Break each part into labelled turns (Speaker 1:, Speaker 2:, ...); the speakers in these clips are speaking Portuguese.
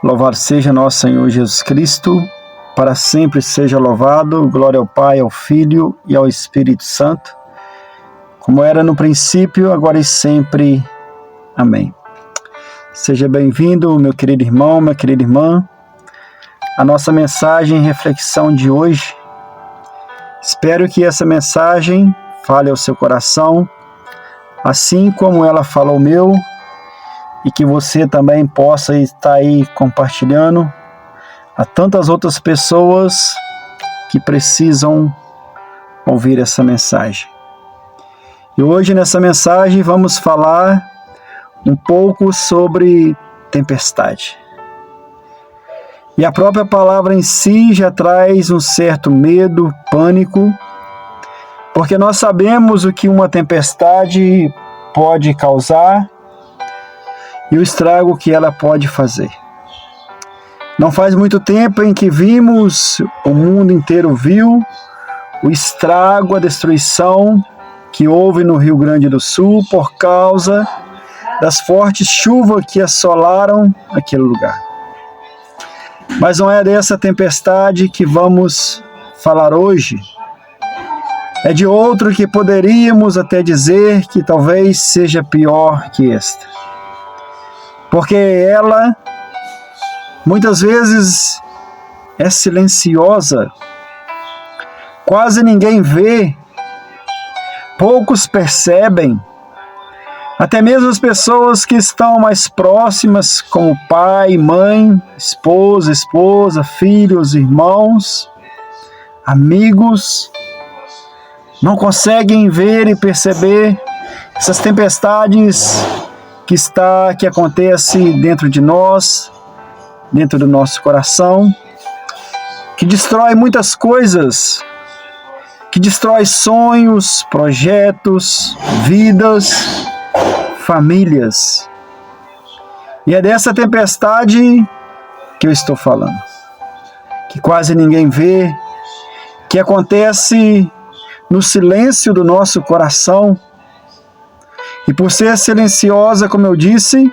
Speaker 1: Louvado seja nosso Senhor Jesus Cristo, para sempre seja louvado. Glória ao Pai, ao Filho e ao Espírito Santo, como era no princípio, agora e sempre. Amém. Seja bem-vindo, meu querido irmão, minha querida irmã, a nossa mensagem e reflexão de hoje. Espero que essa mensagem fale ao seu coração, assim como ela falou ao meu, e que você também possa estar aí compartilhando a tantas outras pessoas que precisam ouvir essa mensagem. E hoje nessa mensagem vamos falar um pouco sobre tempestade. E a própria palavra em si já traz um certo medo, pânico, porque nós sabemos o que uma tempestade pode causar e o estrago que ela pode fazer. Não faz muito tempo em que vimos, o mundo inteiro viu, o estrago, a destruição que houve no Rio Grande do Sul por causa das fortes chuvas que assolaram aquele lugar. Mas não é dessa tempestade que vamos falar hoje. É de outro que poderíamos até dizer que talvez seja pior que esta. Porque ela, muitas vezes, é silenciosa. Quase ninguém vê. Poucos percebem. Até mesmo as pessoas que estão mais próximas, como pai, mãe, esposa, filhos, irmãos, amigos, não conseguem ver e perceber essas tempestades que acontece dentro de nós, dentro do nosso coração, que destrói muitas coisas, que destrói sonhos, projetos, vidas, famílias. E é dessa tempestade que eu estou falando, que quase ninguém vê, que acontece no silêncio do nosso coração. E por ser silenciosa, como eu disse,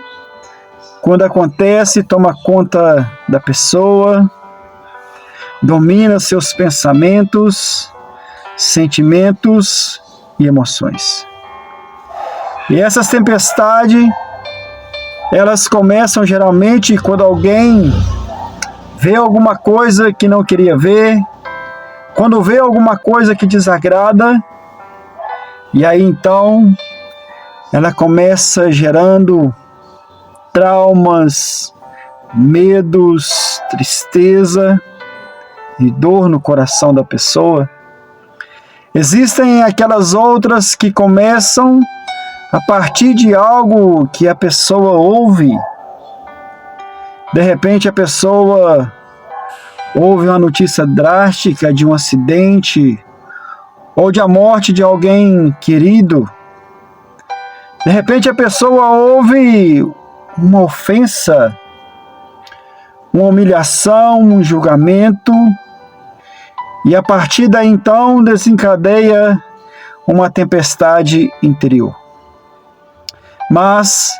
Speaker 1: quando acontece, toma conta da pessoa, domina seus pensamentos, sentimentos e emoções. E essas tempestades, elas começam geralmente quando alguém vê alguma coisa que não queria ver, quando vê alguma coisa que desagrada, e aí então ela começa gerando traumas, medos, tristeza e dor no coração da pessoa. Existem aquelas outras que começam a partir de algo que a pessoa ouve. De repente a pessoa ouve uma notícia drástica de um acidente ou de a morte de alguém querido. De repente a pessoa ouve uma ofensa, uma humilhação, um julgamento, e a partir daí então desencadeia uma tempestade interior. Mas,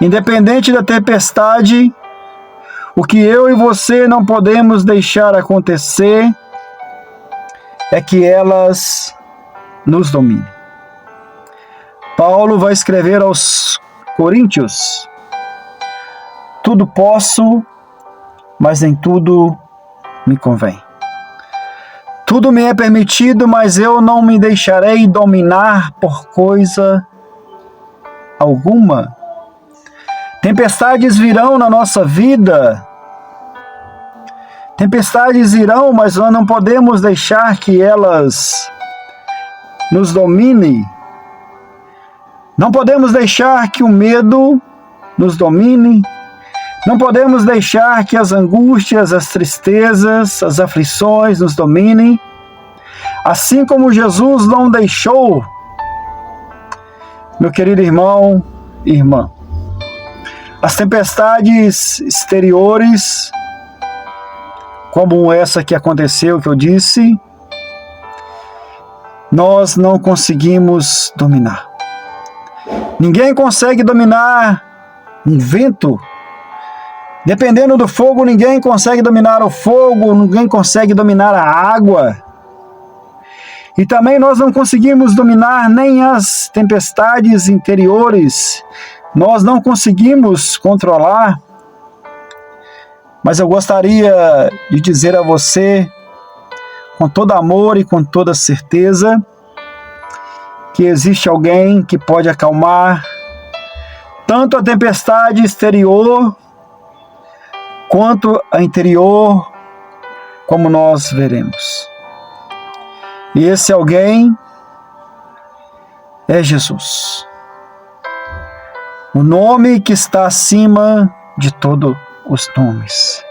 Speaker 1: independente da tempestade, o que eu e você não podemos deixar acontecer é que elas nos dominem. Paulo vai escrever aos Coríntios: tudo posso, mas nem tudo me convém. Tudo me é permitido, mas eu não me deixarei dominar por coisa alguma. Tempestades virão na nossa vida. Tempestades irão, mas nós não podemos deixar que elas nos dominem. Não podemos deixar que o medo nos domine. Não podemos deixar que as angústias, as tristezas, as aflições nos dominem. Assim como Jesus não deixou, meu querido irmão e irmã. As tempestades exteriores, como essa que aconteceu, que eu disse, nós não conseguimos dominar. Ninguém consegue dominar um vento, Dependendo do fogo, ninguém consegue dominar o fogo, ninguém consegue dominar a água. E também nós não conseguimos dominar nem as tempestades interiores. Nós não conseguimos controlar. Mas eu gostaria de dizer a você, com todo amor e com toda certeza, que existe alguém que pode acalmar tanto a tempestade exterior quanto a interior, como nós veremos. E esse alguém é Jesus. O nome que está acima de todos os nomes.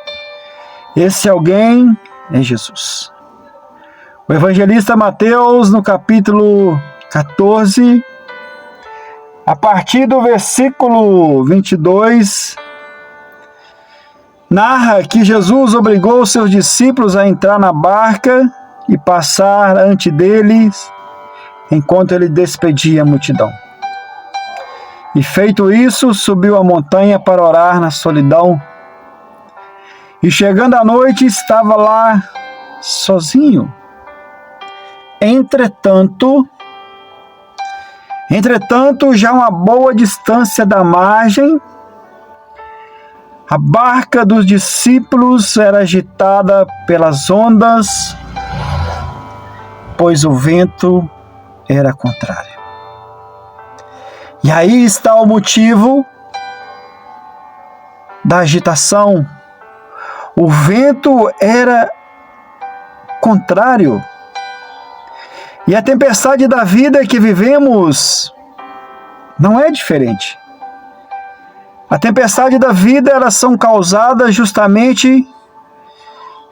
Speaker 1: Esse alguém é Jesus. O evangelista Mateus, no capítulo 14, a partir do versículo 22, narra que Jesus obrigou seus discípulos a entrar na barca e passar ante deles, enquanto ele despedia a multidão. E feito isso, subiu a montanha para orar na solidão. E chegando à noite, estava lá sozinho. Entretanto, já uma boa distância da margem, a barca dos discípulos era agitada pelas ondas, pois o vento era contrário. E aí está o motivo da agitação. O vento era contrário. E a tempestade da vida que vivemos não é diferente. A tempestade da vida, elas são causadas justamente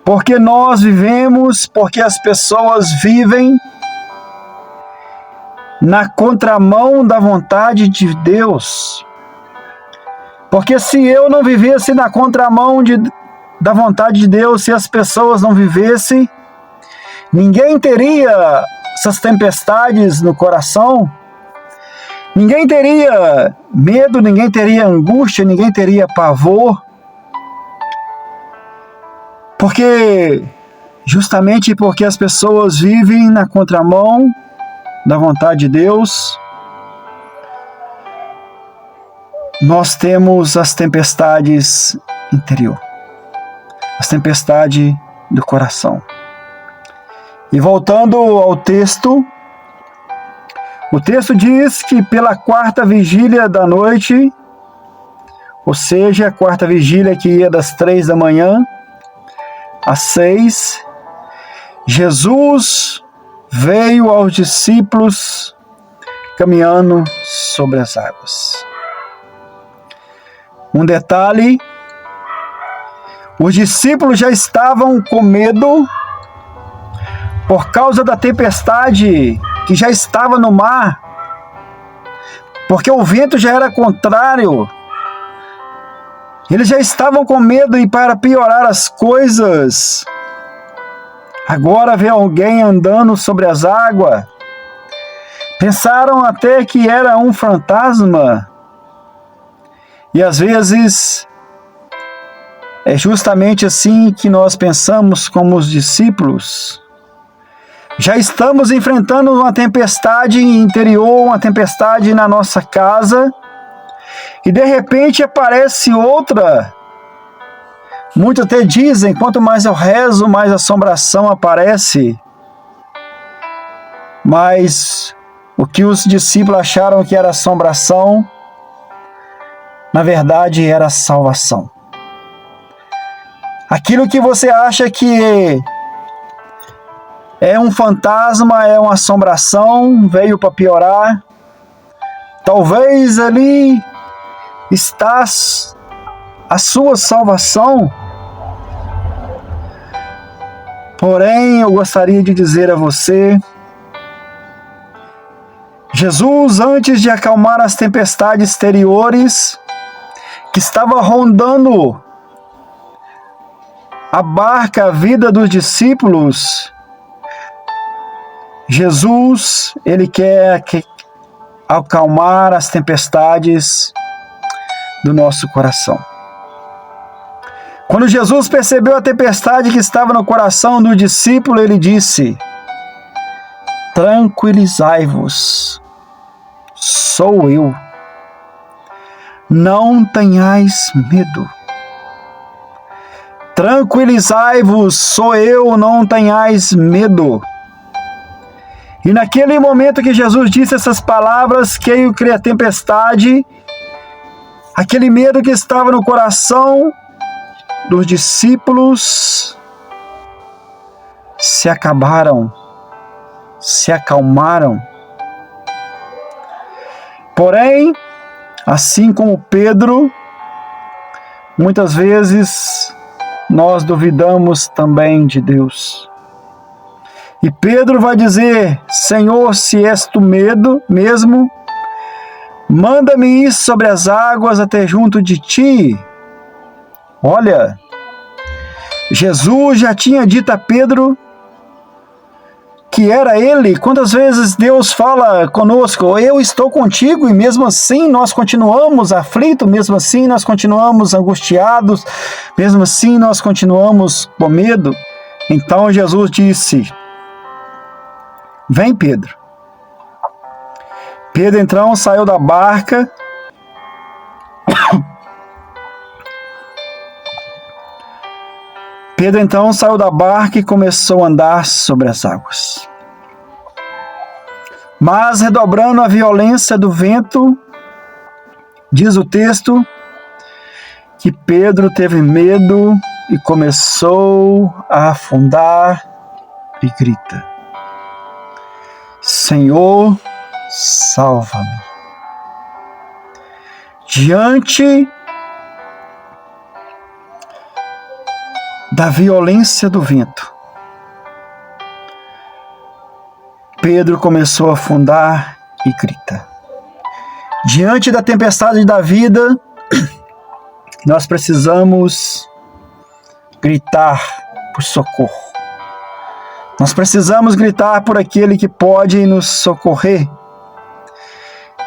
Speaker 1: porque nós vivemos, porque as pessoas vivem na contramão da vontade de Deus. Porque se eu não vivesse na contramão da vontade de Deus, se as pessoas não vivessem, ninguém teria essas tempestades no coração, ninguém teria medo, ninguém teria angústia, ninguém teria pavor. Justamente porque as pessoas vivem na contramão da vontade de Deus, nós temos as tempestades interior, as tempestades do coração. E voltando ao texto, o texto diz que pela quarta vigília da noite, ou seja, a quarta vigília que ia das 3 da manhã às 6, Jesus veio aos discípulos caminhando sobre as águas. Um detalhe, os discípulos já estavam com medo por causa da tempestade que já estava no mar, porque o vento já era contrário. Eles já estavam com medo e, para piorar as coisas, agora vê alguém andando sobre as águas. Pensaram até que era um fantasma. E às vezes é justamente assim que nós pensamos como os discípulos. Já estamos enfrentando uma tempestade interior, uma tempestade na nossa casa, e de repente aparece outra. Muitos até dizem, quanto mais eu rezo, mais assombração aparece. Mas o que os discípulos acharam que era assombração, na verdade era salvação. Aquilo que você acha que é um fantasma, é uma assombração, veio para piorar, talvez ali está a sua salvação. Porém, eu gostaria de dizer a você, Jesus, antes de acalmar as tempestades exteriores que estava rondando a barca, a vida dos discípulos, Jesus, ele quer acalmar as tempestades do nosso coração. Quando Jesus percebeu a tempestade que estava no coração do discípulo, ele disse: tranquilizai-vos, sou eu. Não tenhais medo. Tranquilizai-vos, sou eu, não tenhais medo. E naquele momento que Jesus disse essas palavras, creio que a tempestade, aquele medo que estava no coração dos discípulos, se acabaram, se acalmaram. Porém, assim como Pedro, muitas vezes nós duvidamos também de Deus. E Pedro vai dizer: Senhor, se és tu mesmo, manda-me ir sobre as águas até junto de ti. Olha, Jesus já tinha dito a Pedro que era ele. Quantas vezes Deus fala conosco: eu estou contigo, e mesmo assim nós continuamos aflitos, mesmo assim nós continuamos angustiados, mesmo assim nós continuamos com medo. Então Jesus disse: vem, Pedro. Pedro então saiu da barca e começou a andar sobre as águas. Mas, redobrando a violência do vento, diz o texto que Pedro teve medo e começou a afundar e grita: Senhor, salva-me. Diante da violência do vento, Pedro começou a afundar e grita. Diante da tempestade da vida, nós precisamos gritar por socorro. Nós precisamos gritar por aquele que pode nos socorrer.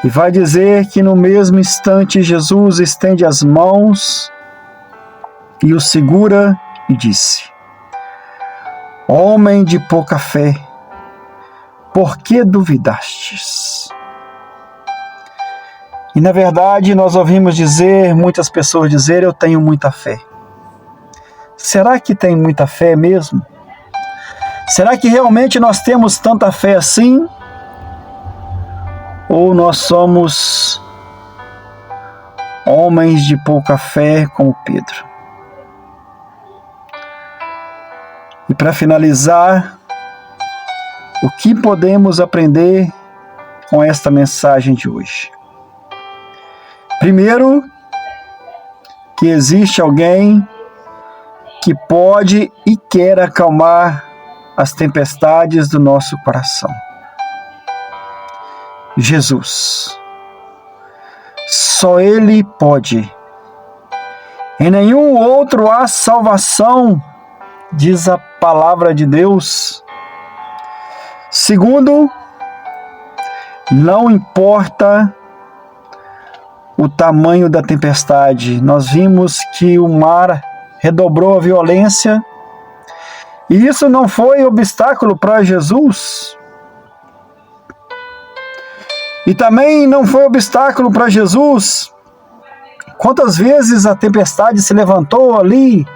Speaker 1: E vai dizer que no mesmo instante Jesus estende as mãos e o segura e disse: homem de pouca fé, por que duvidastes? E na verdade nós ouvimos muitas pessoas dizer: eu tenho muita fé. Será que tem muita fé mesmo? Será que realmente nós temos tanta fé assim? Ou nós somos homens de pouca fé como Pedro? E para finalizar, o que podemos aprender com esta mensagem de hoje? Primeiro, que existe alguém que pode e quer acalmar as tempestades do nosso coração. Jesus. Só Ele pode. Em nenhum outro há salvação, diz a palavra de Deus. Segundo, não importa o tamanho da tempestade. Nós vimos que o mar redobrou a violência, e isso não foi obstáculo para Jesus. E também não foi obstáculo para Jesus. Quantas vezes a tempestade se levantou ali,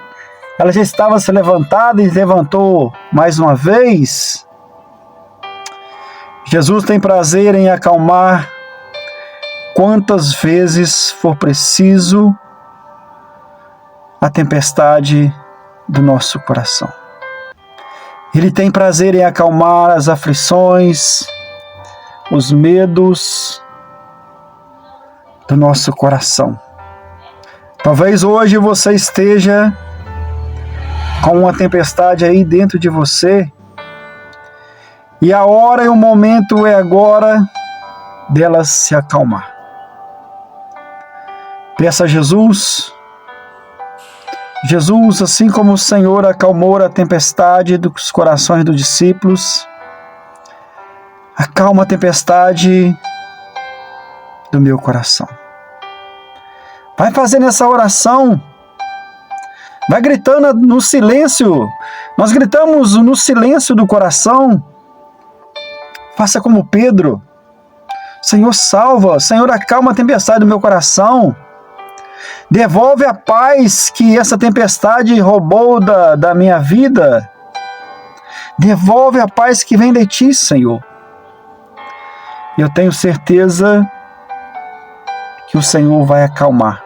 Speaker 1: ela já estava se levantada e levantou mais uma vez. Jesus tem prazer em acalmar quantas vezes for preciso a tempestade do nosso coração. Ele tem prazer em acalmar as aflições, os medos do nosso coração. Talvez hoje você esteja com uma tempestade aí dentro de você, e a hora e o momento é agora dela se acalmar. Peça a Jesus. Jesus, assim como o Senhor acalmou a tempestade dos corações dos discípulos, acalma a tempestade do meu coração. Vai fazendo essa oração. Vai gritando no silêncio. Nós gritamos no silêncio do coração. Faça como Pedro. Senhor, salva. Senhor, acalma a tempestade do meu coração. Devolve a paz que essa tempestade roubou da minha vida. Devolve a paz que vem de ti, Senhor. Eu tenho certeza que o Senhor vai acalmar.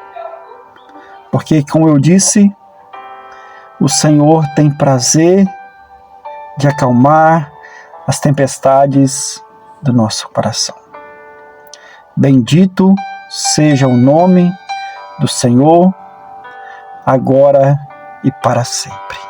Speaker 1: Porque, como eu disse, o Senhor tem prazer de acalmar as tempestades do nosso coração. Bendito seja o nome do Senhor, agora e para sempre.